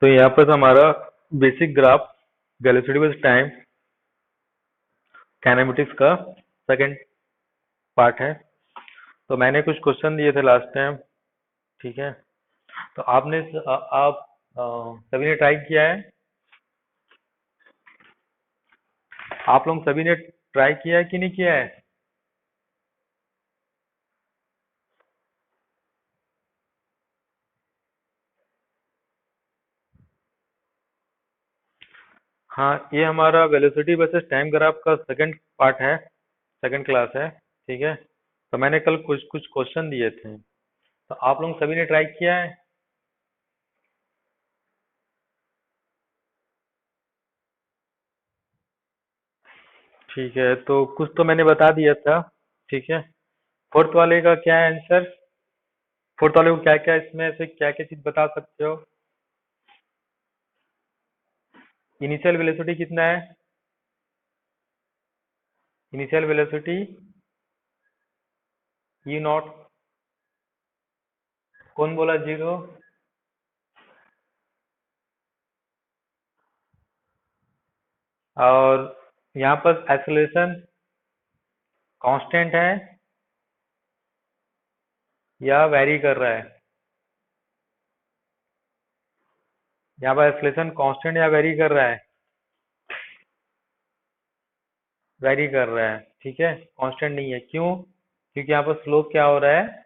तो यहाँ पर हमारा basic graph velocity versus time kinematics का सेकंड पार्ट है। तो मैंने कुछ क्वेश्चन दिए थे लास्ट टाइम, ठीक है। तो आप सभी ने ट्राई किया है? आप लोग सभी ने ट्राई किया है कि नहीं किया है? हाँ, ये हमारा वेलोसिटी वर्सेस टाइम ग्राफ का सेकंड पार्ट है, सेकंड क्लास है, ठीक है। तो मैंने कल कुछ कुछ क्वेश्चन दिए थे, तो आप लोग सभी ने ट्राई किया है? ठीक है, तो कुछ तो मैंने बता दिया था, ठीक है। फोर्थ वाले का क्या है आंसर? फोर्थ वाले को क्या क्या इसमें से क्या क्या चीज बता सकते हो? इनिशियल वेलोसिटी कितना है? Initial velocity you not. कौन बोला जीरो? और यहाँ पर एक्सेलरेशन कांस्टेंट है या वेरी कर रहा है? यहाँ पर एक्सेलरेशन कांस्टेंट या वेरी कर रहा है? वेरी कर रहा है, ठीक है। कांस्टेंट नहीं है, क्यों? क्योंकि यहाँ पर स्लोप क्या हो रहा है?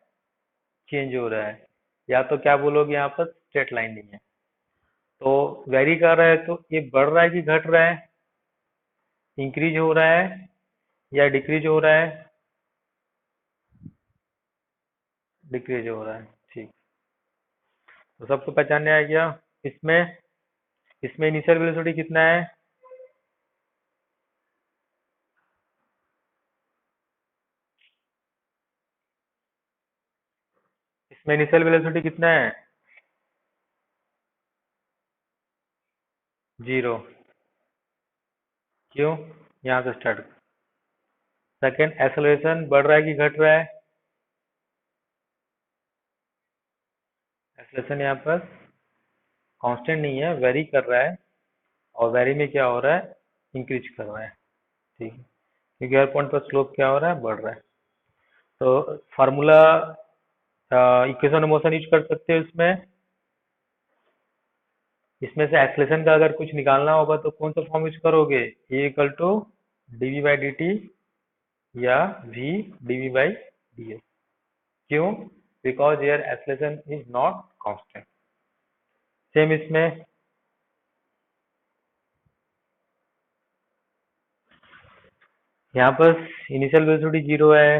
चेंज हो रहा है। या तो क्या बोलोगे, यहाँ पर स्ट्रेट लाइन नहीं है। तो वेरी कर रहा है तो ये बढ़ रहा है कि घट रहा है? इंक्रीज हो रहा है या डिक्रीज हो रहा है? डिक्रीज हो रहा है, ठीक। तो सबको पहचानने आ गया। इसमें इसमें इनिशियल वेलोसिटी कितना है? इसमें इनिशियल वेलोसिटी कितना है? जीरो। क्यों? यहाँ से स्टार्ट। सेकंड, एक्सेलरेशन बढ़ रहा है कि घट रहा है? एक्सेलरेशन यहाँ पर कांस्टेंट नहीं है, वेरी कर रहा है। और वेरी में क्या हो रहा है? इंक्रीज कर रहा है, ठीक है। क्योंकि हर पॉइंट पर स्लोप क्या हो रहा है? बढ़ रहा है। तो formula, equation of motion use कर सकते हो इसमें। इसमें से एक्सेलरेशन का अगर कुछ निकालना होगा तो कौन सा फॉर्म यूज करोगे? A equal to DV by D T या V DV by D S. क्यों? Because air acceleration is not constant. Same इसमें यहाँ पर इनिशियल वेलोसिटी जीरो है,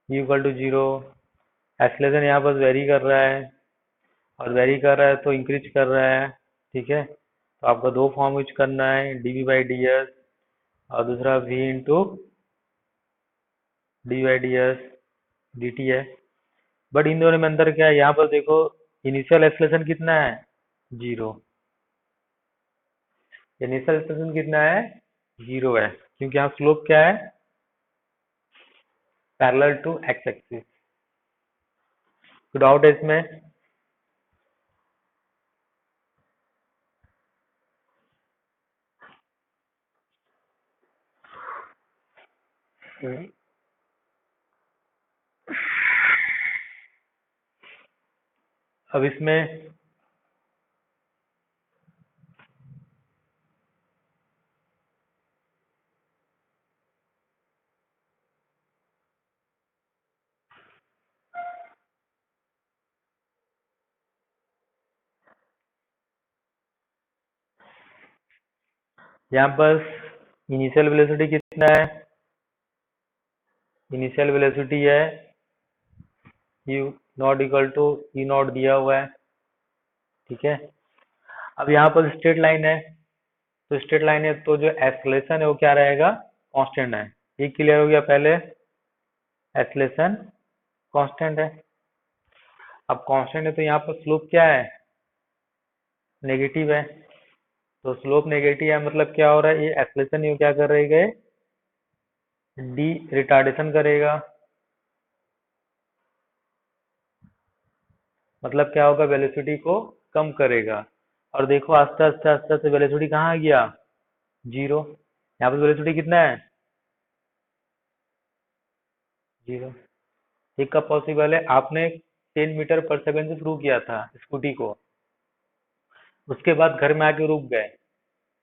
U equal to zero. Acceleration यहाँ पर वेरी कर रहा है, और वेरी कर रहा है तो इंक्रीज कर रहा है, ठीक है। तो आपको दो फॉर्म यूज करना है, डीवी बाई डी एस और दूसरा V into D by D S D T है। बट इन दोनों में अंतर क्या है? यहाँ पर देखो, इनिशियल एक्सेलरेशन कितना है? जीरो। इनिशियल एक्सेलरेशन कितना है? जीरो है, क्योंकि यहाँ स्लोप क्या है? Parallel to X axis. तो डाउट है इसमें? अब इसमें यहाँ पर इनिशियल वेलोसिटी कितना है? इनिशियल वेलोसिटी है U not equal to E not दिया हुआ है, ठीक है। अब यहाँ पर स्ट्रेट लाइन है, तो स्ट्रेट लाइन है तो जो एक्सेलरेशन है वो क्या रहेगा? कांस्टेंट है। ये क्लियर हो गया पहले। एक्सेलरेशन कांस्टेंट है। अब कांस्टेंट है तो यहाँ पर स्लोप क्या है? नेगेटिव है। तो स्लोप नेगेटिव है मतलब क्या हो रहा है? ये एक्सेलरेशन ये क्या कर रही है? डी रिटार्डेशन करेगा। मतलब क्या होगा, वेलोसिटी को कम करेगा। और देखो आस्ते आस्ते आस्ते आस्ते वेलोसिटी कहाँ आ गया, जीरो। यहाँ पर वेलोसिटी कितना है, जीरो। ये कब पॉसिबल है, आपने 10 मीटर पर सेकंड से शुरू किया था स्कूटी को, उसके बाद घर में आके रुक गए,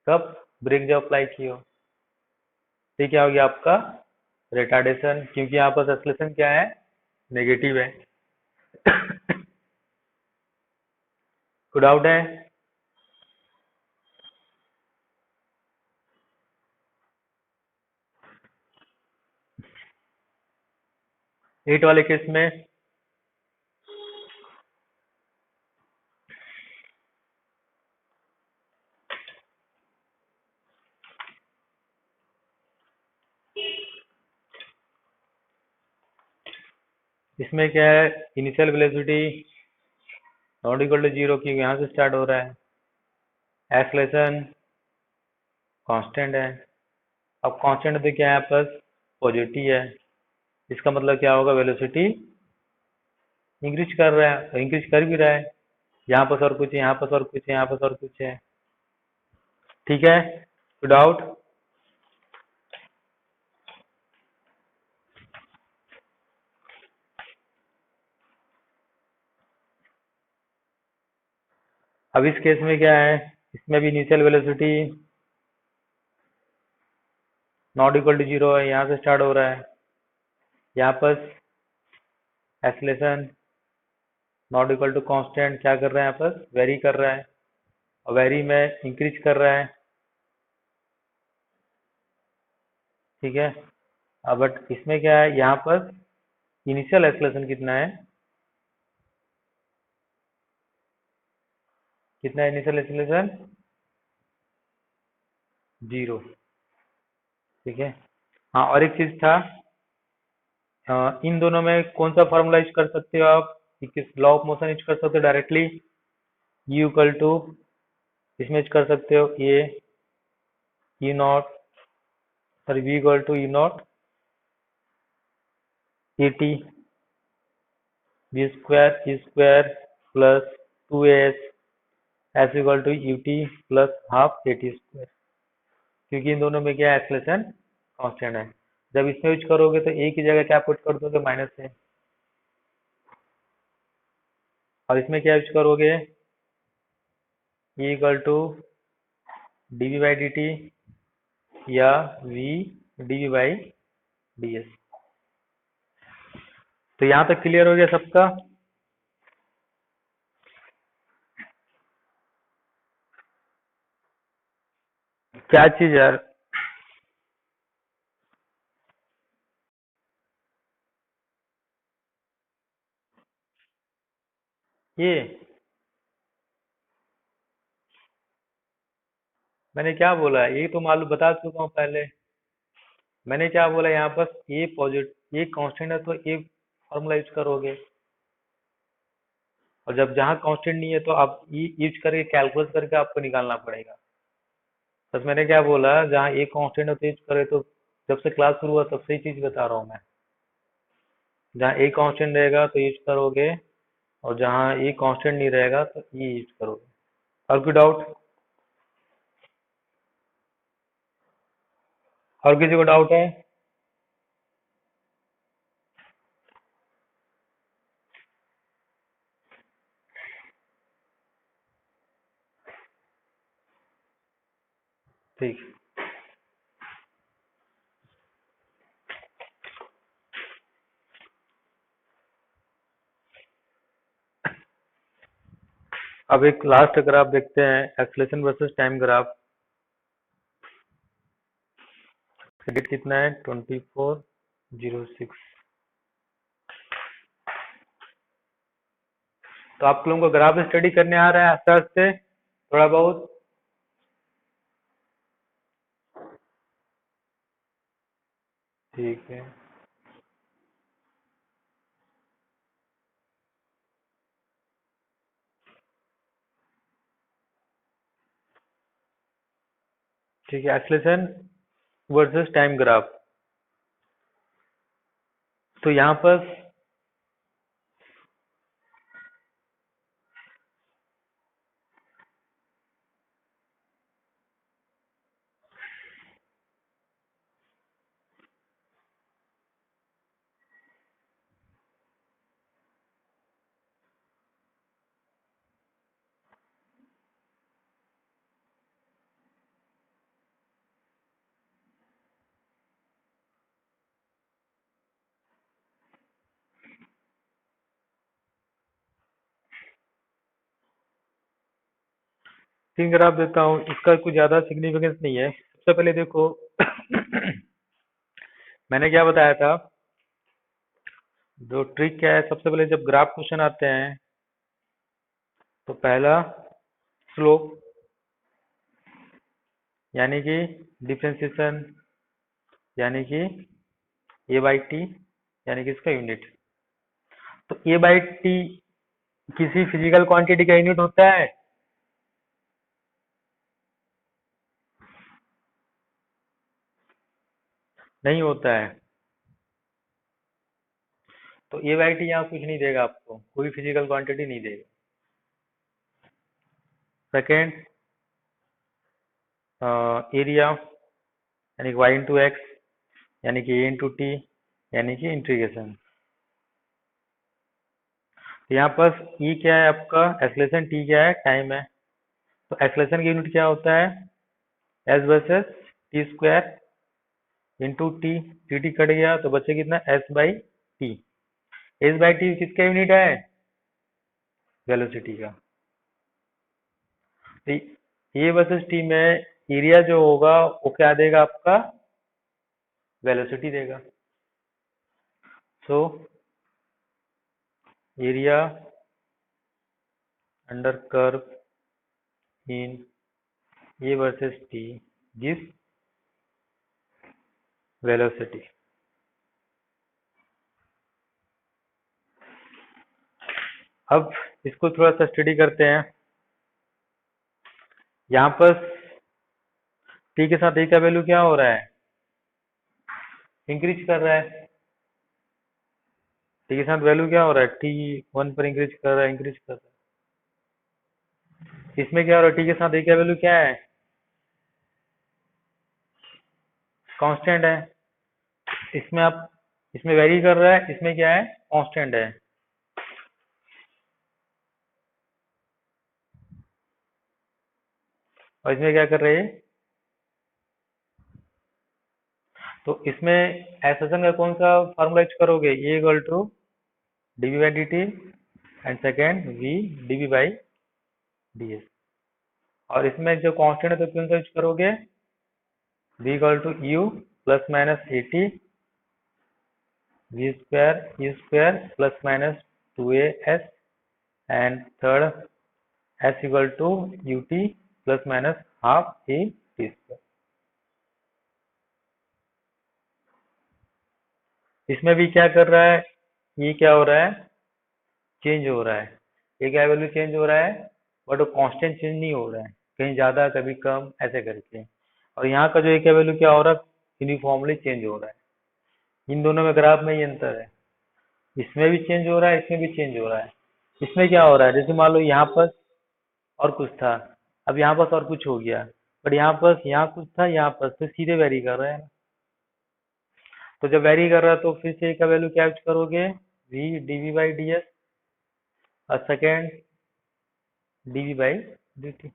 कब, ब्रेक जब अप्लाई किए हो, तो ये क्या हो गया आपका रिटार्डेशन, क्योंकि यहाँ पर एक्सेलरेशन क्या है, नेगेटिव है। कोई डाउट है? 8 वाले केस में इसमें क्या है, initial velocity not equal to zero, क्योंकि यहाँ से स्टार्ट हो रहा है। एक्सेलरेशन कांस्टेंट है। अब कांस्टेंट तो क्या है, यहाँ पर पॉजिटिव है, इसका मतलब क्या होगा, वेलोसिटी इंक्रीज कर रहा है, इंक्रीज कर भी रहा है। यहाँ पर और कुछ है, यहाँ पर और कुछ है, यहाँ पर और कुछ है। ठीक है, तो डाउट। अब इस केस में क्या है, इसमें भी initial velocity not equal to zero है, यहाँ से स्टार्ट हो रहा है। यहाँ पर acceleration not equal to constant, क्या कर रहा है, यहाँ पर वेरी कर रहा है, और वेरी में इंक्रीज कर रहा है। ठीक है, अब बट इसमें क्या है, यहाँ पर इनिशियल एक्सेलरेशन कितना है, कितना है इनिशियल एक्सेलरेशन, जीरो। ठीक है। हाँ, और एक चीज था, इन दोनों में कौन सा फॉर्मूला यूज कर सकते हो आप, किस लॉ ऑफ मोशन यूज कर सकते हो डायरेक्टली, यू इक्वल टू, इसमें यूज कर सकते हो ये E naught, sorry V equal to E naught A T, B square plus 2as S equal to U T plus half A T square, क्योंकि इन दोनों में क्या है, एक्सेलरेशन कांस्टेंट है। जब इसमें यूज करोगे तो ए की जगह क्या पुट कर दोगे, माइनस है, और इसमें क्या यूज करोगे, E equal to D V by D T या V D V by D S. तो यहाँ तक क्लियर हो गया सबका? क्या चीज यार, ये मैंने क्या बोला, ये तो मालूम बता चुका हूँ पहले। मैंने क्या बोला, यहाँ पर ये पॉजिटिव, ये कांस्टेंट है तो ये फॉर्मूला यूज करोगे, और जब जहाँ कांस्टेंट नहीं है तो आप ये यूज करके कैलकुलेट करके आपको निकालना पड़ेगा। बस मैंने क्या बोला, जहाँ ए कांस्टेंट है तो यूज करे, तो जब से क्लास शुरू हुआ तब से ही चीज बता रहा हूँ मैं। जहाँ ए कांस्टेंट रहेगा तो यूज करोगे, और जहाँ ए कांस्टेंट नहीं रहेगा तो ये यूज करोगे। और कोई डाउट? और किसी को डाउट है? ठीक। अब एक लास्ट ग्राफ देखते हैं, acceleration versus time graph. Date कितना है, 24/06। तो आप लोगों को ग्राफ स्टडी करने आ रहा है आस्ते आस्ते, थोड़ा बहुत? ठीक है। ठीक है, एक्सेलरेशन वर्सेस टाइम ग्राफ। तो यहाँ पर तीन ग्राफ देता हूँ, इसका कुछ ज्यादा सिग्निफिकेंस नहीं है। सबसे पहले देखो मैंने क्या बताया था, जो ट्रिक क्या है, सबसे पहले जब ग्राफ क्वेश्चन आते हैं तो पहला स्लोप यानी कि डिफरेंशिएशन यानी कि ए बाई टी यानी कि इसका यूनिट। तो ए बाई टी किसी फिजिकल क्वांटिटी का यूनिट होता है? नहीं होता है। तो ए बाई टी यहाँ कुछ नहीं देगा आपको, कोई फिजिकल क्वांटिटी नहीं देगा। सेकेंड, एरिया यानी कि वाई इंटू एक्स यानी कि ए इंटू टी यानी कि इंटीग्रेशन। तो यहाँ पर ई क्या है आपका, एक्सलेशन, टी क्या है, टाइम है। तो एक्सलेशन की यूनिट क्या होता है, S versus T square into T. T T cut गया तो बचे कितना, S by T. S by T किसका यूनिट है, वेलोसिटी का। तो ए वर्सेस टी में एरिया जो होगा वो क्या देगा आपका, वेलोसिटी देगा। So area under curve in A versus T gives velocity. अब इसको थोड़ा सा स्टडी करते हैं। यहाँ पर टी के साथ ए का वैल्यू क्या हो रहा है, इंक्रीज कर रहा है। टी के साथ वैल्यू क्या हो रहा है, टी वन पर इंक्रीज कर रहा है, इंक्रीज कर रहा है। इसमें क्या हो रहा है, टी के साथ ए का वैल्यू क्या है, कांस्टेंट है। इसमें आप, इसमें वेरी कर रहा है, इसमें क्या है, कांस्टेंट है। और इसमें क्या कर रहे हैं, तो इसमें एक्सेशन का कौन सा फार्मूला यूज करोगे, A equal to DV by D T and second V DV by D S. और इसमें जो कांस्टेंट है तो कौन सा यूज करोगे, V equal to U plus minus A T V square U square plus minus two A S and third S equal to U T plus minus half A T square. इसमें भी क्या कर रहा है, ये क्या हो रहा है, चेंज हो रहा है। ये क्या वैल्यू चेंज हो रहा है, बट वो कांस्टेंट चेंज नहीं हो रहा है, कहीं ज्यादा कभी कम ऐसे करके। और यहाँ का जो एक वैल्यू क्या हो रहा है, यूनिफॉर्मली चेंज हो रहा है। इन दोनों में ग्राफ में ये अंतर है, इसमें भी चेंज हो रहा है, इसमें भी चेंज हो रहा है। इसमें क्या हो रहा है, जैसे मान लो यहाँ पर और कुछ था, अब यहाँ पर और कुछ हो गया, बट यहाँ पर यहाँ कुछ था, यहाँ पर तो सीधे वेरी कर रहा है। तो जब वेरी कर रहा है तो फिर से का वैल्यू क्या यूज करोगे, V DV by D S और second DV by D T.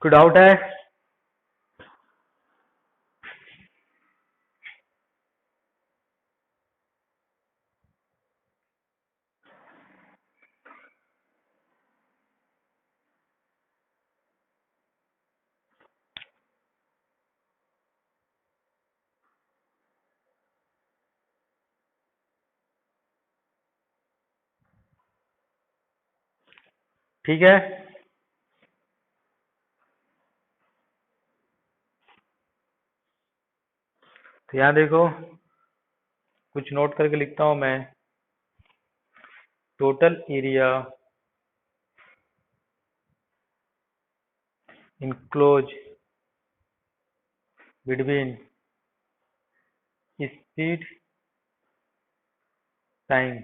कोई डाउट है? ठीक है, तो यहाँ देखो कुछ नोट करके लिखता हूँ मैं। Total area enclosed between speed time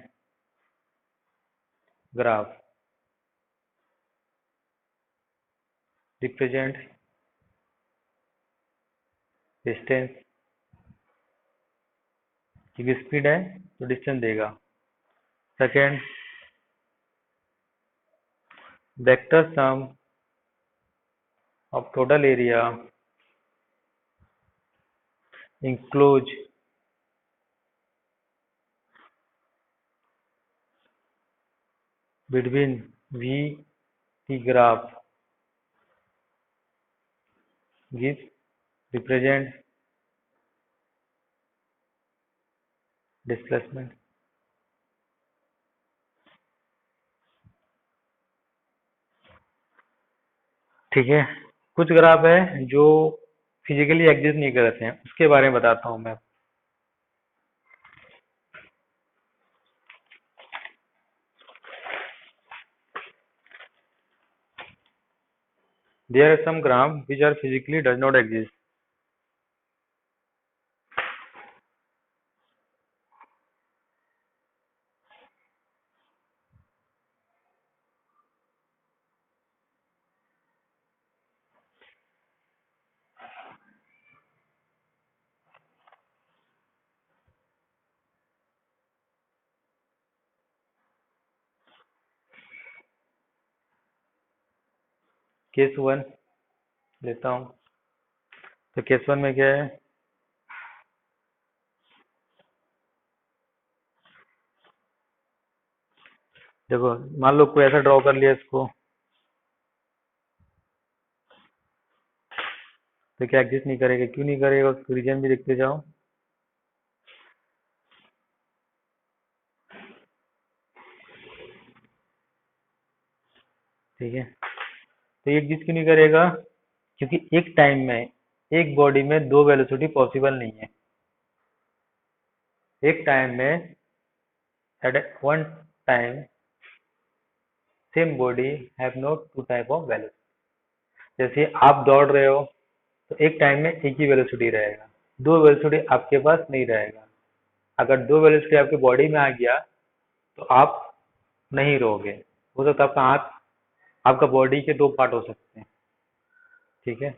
graph represent distance, क्योंकि स्पीड है तो डिस्टेंस देगा। Second, vector sum of total area enclosed between v t graph gives represent displacement. ठीक है, कुछ ग्राफ है जो फिजिकली एग्जिस्ट नहीं करते हैं, उसके बारे में बताता हूँ मैं। There are some graphs which are physically does not exist. Case one लेता हूँ, तो केस वन में क्या है, देखो मान लो कोई ऐसा ड्रॉ कर लिया इसको, तो क्या एग्जिस्ट नहीं करेगा, क्यों नहीं करेगा, उसको रीजन भी देखते जाओ। ठीक है, तो ये एग्जिस्ट क्यों नहीं करेगा, क्योंकि एक टाइम में एक बॉडी में दो वेलोसिटी पॉसिबल नहीं है। एक टाइम में at one time same body have no two type of velocity. जैसे आप दौड़ रहे हो तो एक टाइम में एक ही वेलोसिटी रहेगा, दो वेलोसिटी आपके पास नहीं रहेगा। अगर दो वेलोसिटी आपके बॉडी में आ गया तो आप नहीं रहोगे, हो सकता है आपका हाथ, आपका बॉडी के दो पार्ट हो सकते हैं। ठीक है,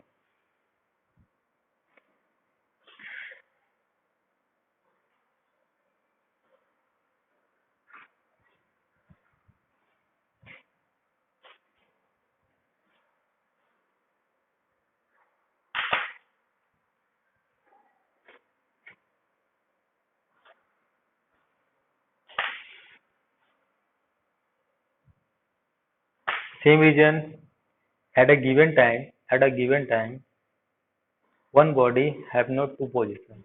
same reason at a given time, at a given time one body have not two position।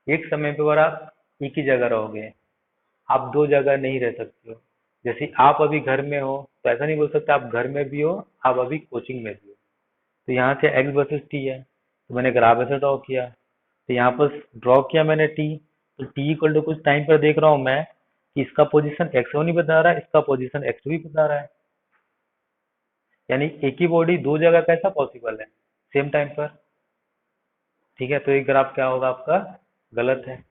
एक समय पर आप एक ही जगह रहोगे, आप दो जगह नहीं रह सकते हो। जैसे आप अभी घर में हो तो ऐसा नहीं बोल सकते आप घर में भी हो, आप अभी कोचिंग में भी हो। तो यहाँ से x वर्सेस t है, तो मैंने ग्राफ ऐसे ड्रॉ किया, तो यहाँ पर ड्रॉ किया मैंने t, तो t इक्वल टू कुछ टाइम पर देख रहा हूँ मैं कि इसका पोजीशन x1 ही बता रहा है, इसका पोजीशन x2 ही बता रहा है। यानी एक ही बॉडी दो जगह कैसा पॉसिबल है सेम टाइम पर। ठीक है, तो ये ग्राफ क्या होगा आपका, गलत है।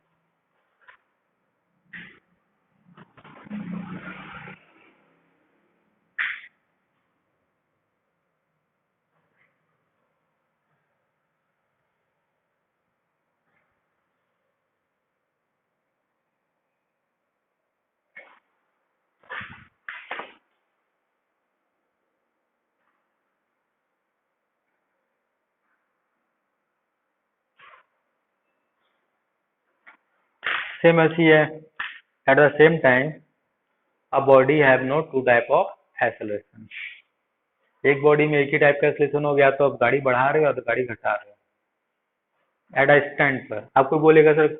सेम ऐसी है, at the same time a body have no two type of acceleration. एक बॉडी में एक ही टाइप का एक्सेलरेशन हो गया, तो आप गाड़ी बढ़ा रहे हो या तो गाड़ी घटा रहे हो। एट अ स्टैंड पर आपको बोलेगा सर,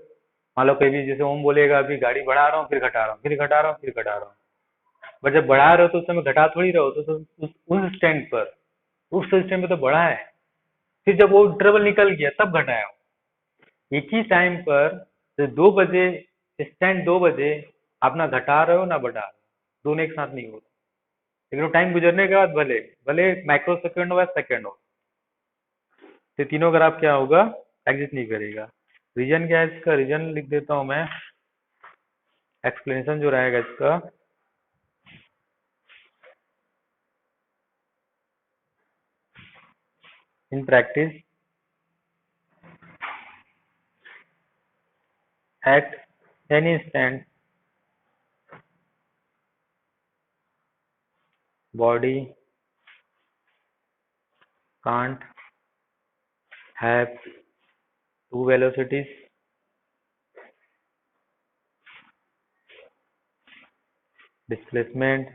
मान लो कोई भी जैसे ओम बोलेगा अभी गाड़ी बढ़ा रहा हूँ, फिर घटा रहा हूँ, फिर घटा रहा हूँ, फिर घटा रहा हूँ। बट जब बढ़ा रहे हो तो उस समय घटा थोड़ी रहो, तो उस स्टैंड पर, उस स्टैंड पे तो बढ़ा है, फिर जब वो ट्रेवल निकल गया तब घटाया हो। एक ही टाइम पर तो 2 बजे, स्टैंड 2 बजे आप ना घटा रहे हो ना बढ़ा रहे हो, दोनों एक साथ नहीं हो रहा। लेकिन वो टाइम गुजरने के बाद भले भले माइक्रो सेकंड हो या सेकंड हो, तो तीनों ग्राफ क्या होगा, एग्जिस्ट नहीं करेगा। रीजन क्या है इसका, रीजन लिख देता हूं मैं, एक्सप्लेनेशन जो रहेगा इसका, in practice at any instant body can't have two velocities, displacement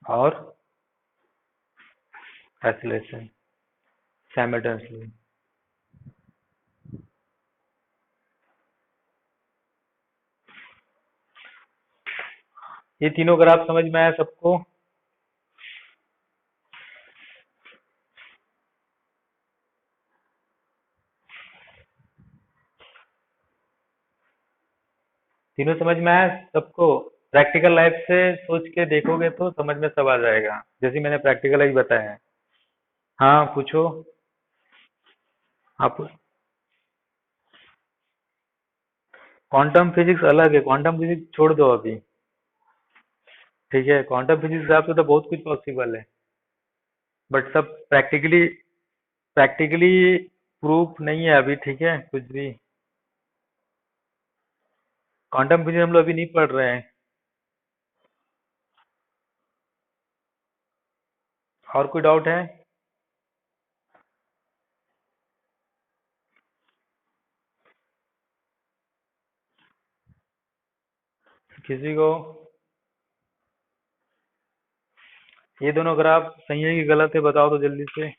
और एक्सीलरेशन साइमल्टेनियसली। ये तीनों ग्राफ समझ में आया सबको? तीनों समझ में आया सबको? प्रैक्टिकल लाइफ से सोच के देखोगे तो समझ में सब आ जाएगा, जैसे मैंने प्रैक्टिकल लाइफ बताया है। हाँ पूछो आप। क्वांटम फिजिक्स अलग है, क्वांटम फिजिक्स छोड़ दो अभी। ठीक है, क्वांटम फिजिक्स के हिसाब से तो बहुत कुछ पॉसिबल है, बट सब प्रैक्टिकली प्रैक्टिकली प्रूफ नहीं है अभी, ठीक है कुछ भी। क्वांटम फिजिक्स हम लोग अभी नहीं पढ़ रहे हैं। और कोई डाउट है? किसी को? ये दोनों ग्राफ सही है कि गलत है, बताओ तो जल्दी से।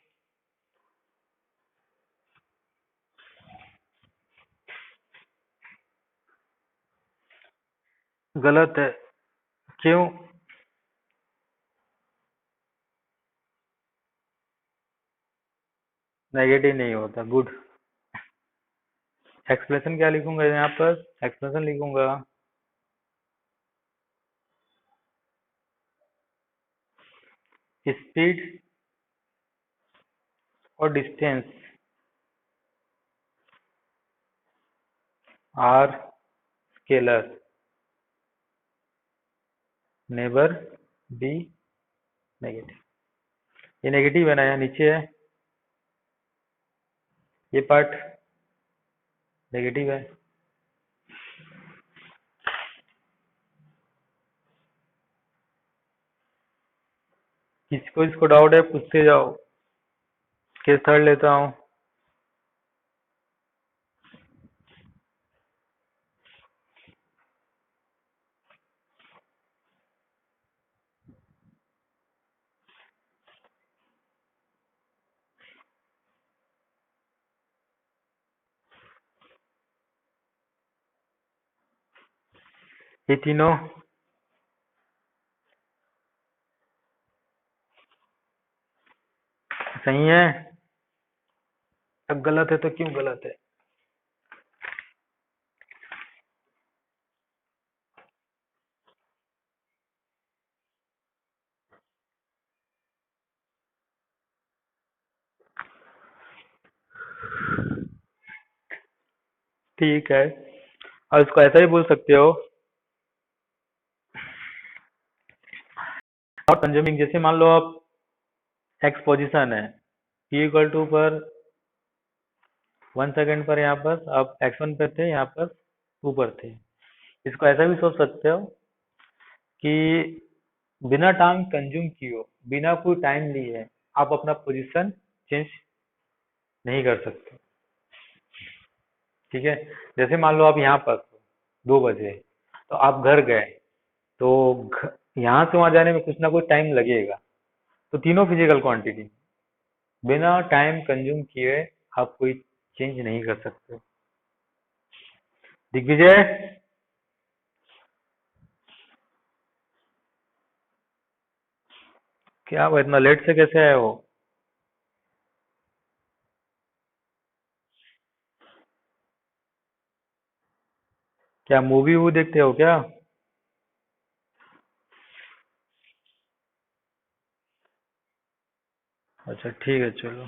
गलत है? क्यों? नेगेटिव नहीं होता, गुड। एक्सप्रेशन क्या लिखूंगा यहाँ पर? एक्सप्रेशन लिखूंगा स्पीड और distance are scalar, neither be negative. ये नेगेटिव है ना, यहाँ नीचे है, ये पार्ट नेगेटिव है। किसको इसको डाउट है पूछते जाओ, केस थर्ड लेता हूँ। ये तीनों सही है? अब गलत है तो क्यों गलत है? ठीक है, और इसको ऐसा भी बोल सकते हो, और कंज्यूमिंग, जैसे मान लो आप एक्स पोजीशन है, p इक्वल टू पर 1 सेकेंड पर, यहाँ पर आप x1 पे थे, यहाँ पर 2 पर थे। इसको ऐसा भी सोच सकते हो कि बिना टाइम कंज्यूम किए, बिना कोई टाइम लिए आप अपना पोजीशन चेंज नहीं कर सकते। ठीक है, जैसे मान लो आप यहाँ पर 2 बजे, तो आप घर गए, तो यहाँ से वहां जाने में कुछ ना कुछ टाइम लगेगा। तो तीनों फिजिकल क्वांटिटी बिना टाइम कंज्यूम किए आप कोई चेंज नहीं कर सकते। दिग्विजय, क्या वो इतना लेट से कैसे आए हो? क्या मूवी वूवी देखते हो क्या? अच्छा ठीक है, चलो।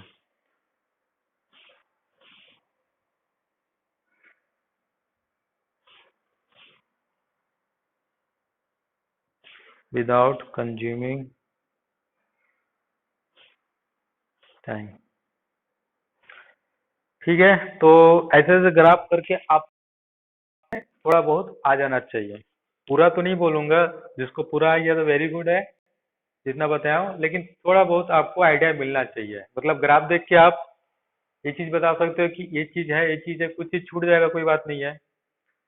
Without consuming time. ठीक है, तो ऐसे ऐसे ग्राफ करके आप थोड़ा बहुत आ जाना चाहिए। पूरा तो नहीं बोलूंगा, जिसको पूरा आ गया तो वेरी गुड है, जितना बताया हूँ, लेकिन थोड़ा बहुत आपको आइडिया मिलना चाहिए। मतलब ग्राफ देख के आप ये चीज बता सकते हो कि ये चीज है, ये चीज है, कुछ चीज छूट जाएगा कोई बात नहीं है,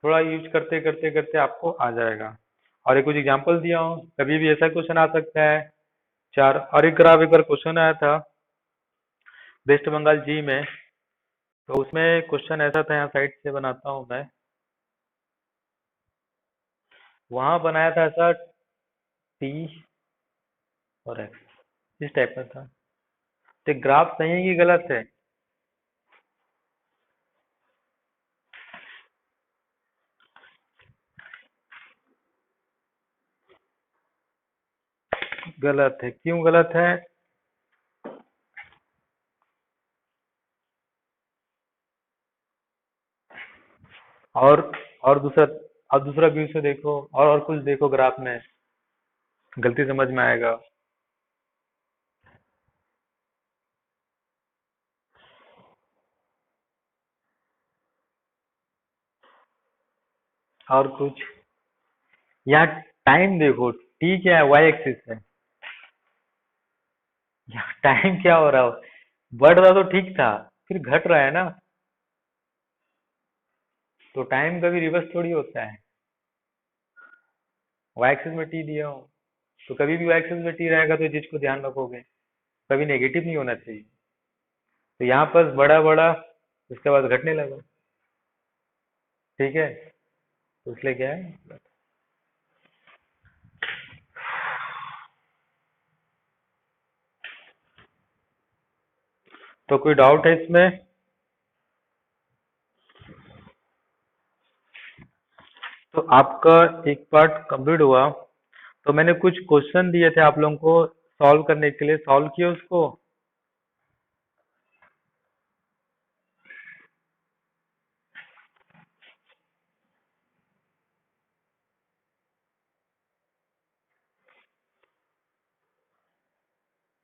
थोड़ा यूज करते करते करते आपको आ जाएगा। और ये कुछ एग्जांपल दिया हूँ, कभी भी ऐसा क्वेश्चन आ सकता है 4। और एक ग्राफ एक बार क्वेश्चन आया था वेस्ट बंगाल जी में, तो उसमें क्वेश्चन ऐसा था, यहाँ साइड से बनाता हूँ मैं। वहां बनाया था ऐसा टी और एक्स, इस टाइप का था। तो ग्राफ सही है कि गलत है? गलत है, क्यों गलत है? और और दूसरा, और दूसरा व्यू से देखो, और कुछ देखो ग्राफ में, गलती समझ में आएगा। और कुछ, यहाँ टाइम देखो, टी क्या है, वाई एक्सिस है। यहाँ टाइम क्या हो रहा हो, बढ़ रहा तो ठीक था, फिर घट रहा है ना। तो टाइम कभी रिवर्स थोड़ी होता है। वाई एक्सिस में टी दिया हो, तो कभी भी वाई एक्सिस में टी रहेगा तो इस चीज को ध्यान रखोगे, कभी नेगेटिव नहीं होना चाहिए। तो यहाँ पर बड़ा बड़ा, उसके बाद घटने लगा, ठीक है। तो इसलिए क्या है, तो कोई डाउट है इसमें? तो आपका एक पार्ट कंप्लीट हुआ। तो मैंने कुछ क्वेश्चन दिए थे आप लोगों को सॉल्व करने के लिए, सॉल्व किए उसको?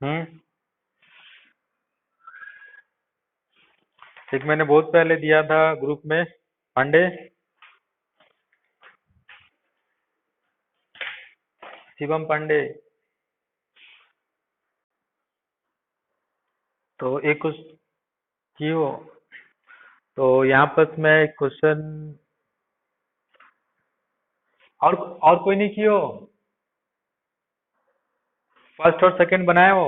हम्म। एक मैंने बहुत पहले दिया था ग्रुप में, पांडे, शिवम पांडे। तो एक कुछ कियो, तो यहाँ पर मैं एक क्वेश्चन, और कोई नहीं कियो, फर्स्ट और सेकंड बनाए हो?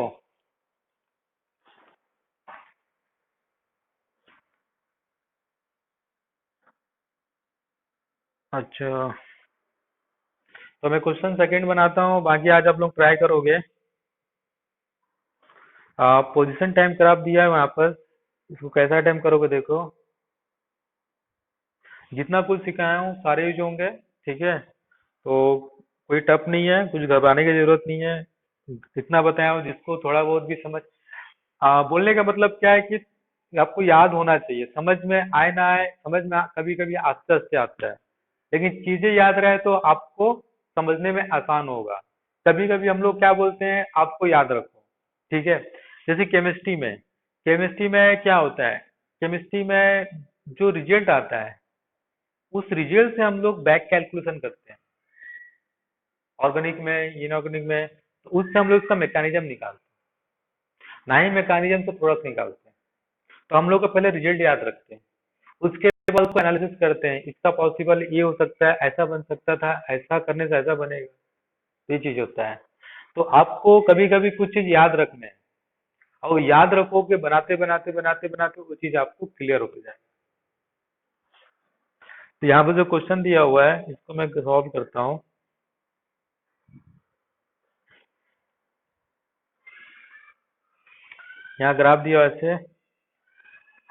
अच्छा, तो मैं क्वेश्चन सेकंड बनाता हूँ, बाकी आज आप लोग ट्राई करोगे। पोजीशन टाइम ग्राफ दिया है वहां पर, इसको कैसा टाइम करोगे देखो। जितना कुछ सिखाया हूँ सारे यूज होंगे, ठीक है। तो कोई टफ नहीं है, कुछ घबराने की जरूरत नहीं है। इतना बताया हूँ जिसको थोड़ा बहुत भी समझ, बोलने का मतलब क्या है कि आपको याद होना चाहिए, समझ में आए ना आए, समझ में कभी कभी आस्ते आस्ते आता है, लेकिन चीजें याद रहे तो आपको समझने में आसान होगा। कभी कभी हम लोग क्या बोलते हैं, आपको याद रखो, ठीक है। जैसे केमिस्ट्री में क्या होता है, केमिस्ट्री में जो रिजल्ट आता है, उस रिजल्ट से हम लोग बैक कैलकुलेशन करते हैं। ऑर्गेनिक में, इनऑर्गेनिक में, तो उससे हम लोग इसका मैकेनिज्म निकालते हैं, ना ही मैकेनिज्म से प्रोडक्ट निकालते हैं। तो हम लोग को पहले रिजल्ट याद रखते हैं, उसके बाद उसको एनालिसिस करते हैं, इसका पॉसिबल ये हो सकता है, ऐसा बन सकता था, ऐसा करने से ऐसा बनेगा, ये चीज होता है। तो आपको कभी कभी कुछ चीज याद रखने हैं, और याद रखोगे, बनाते बनाते बनाते बनाते वो चीज आपको क्लियर होती जाएगी। तो यहाँ पे जो क्वेश्चन दिया हुआ है इसको मैं सॉल्व करता हूँ। यहाँ ग्राफ दिया हुआ है ऐसे।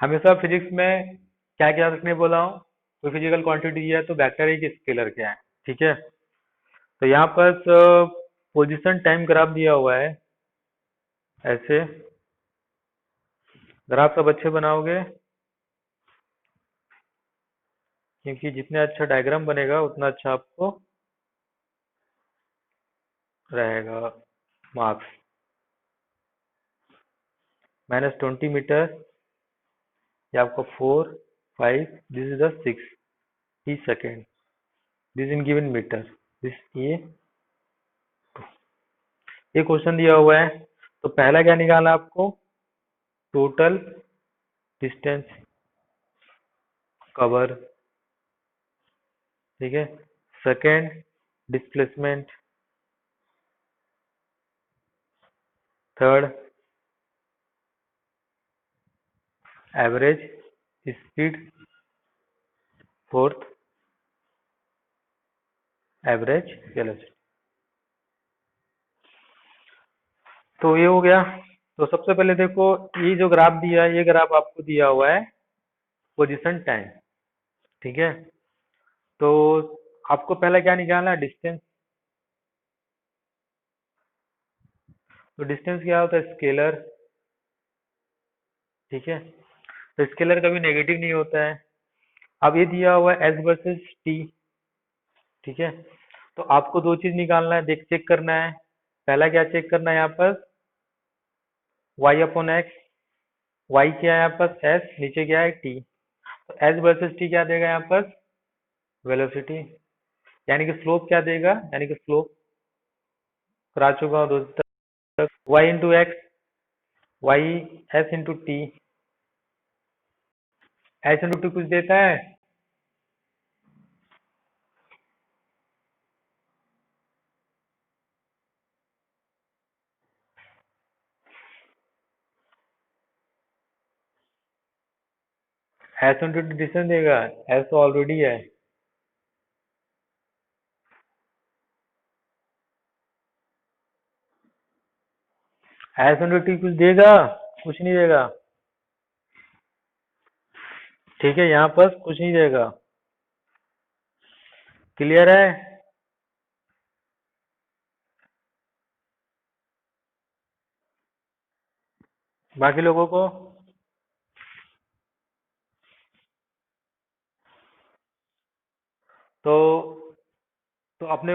हमेशा फिजिक्स में क्या क्या रखने बोला हूँ, कोई फिजिकल क्वांटिटी दिया है तो वेक्टर है कि स्केलर क्या है, ठीक है। तो यहाँ पर पोजीशन टाइम ग्राफ दिया हुआ है ऐसे। ग्राफ सब अच्छे बनाओगे, क्योंकि जितने अच्छा डायग्राम बनेगा उतना अच्छा आपको रहेगा मार्क्स। -20 मीटर, ये आपका 4, 5, this is the 6 E second, this in given metre, this ये क्वेश्चन दिया हुआ है। तो पहला क्या निकालना है आपको, टोटल डिस्टेंस कवर, ठीक है। Second, displacement, third average speed, fourth average velocity. तो ये हो गया। तो सबसे पहले देखो, ये जो ग्राफ दिया है, ये ग्राफ आपको दिया हुआ है पोजीशन टाइम, ठीक है। तो आपको पहले क्या निकालना है, डिस्टेंस। तो डिस्टेंस क्या होता है, स्केलर, ठीक है। तो स्केलर कभी नेगेटिव नहीं होता है। अब ये दिया हुआ है एस वर्सेस टी, ठीक है। तो आपको दो चीज निकालना है, देख चेक करना है। पहला क्या चेक करना है यहाँ पर, वाई अपॉन एक्स। वाई क्या है यहाँ पर, एस, नीचे क्या है, टी। तो एस वर्सेस टी क्या देगा यहाँ पर, वेलोसिटी, यानी कि स्लोप क्या देगा, यानी कि स्लोप करा चुका हूँ दोस्तों तक। Y into X, Y S into T. S into T कुछ देता है, एस इंटू टी डिस्टेंस देगा, एस तो ऑलरेडी है। एस इंटू टी कुछ देगा, कुछ नहीं देगा, ठीक है। यहाँ पर कुछ नहीं देगा, क्लियर है। बाकी लोगों को, तो तो अपने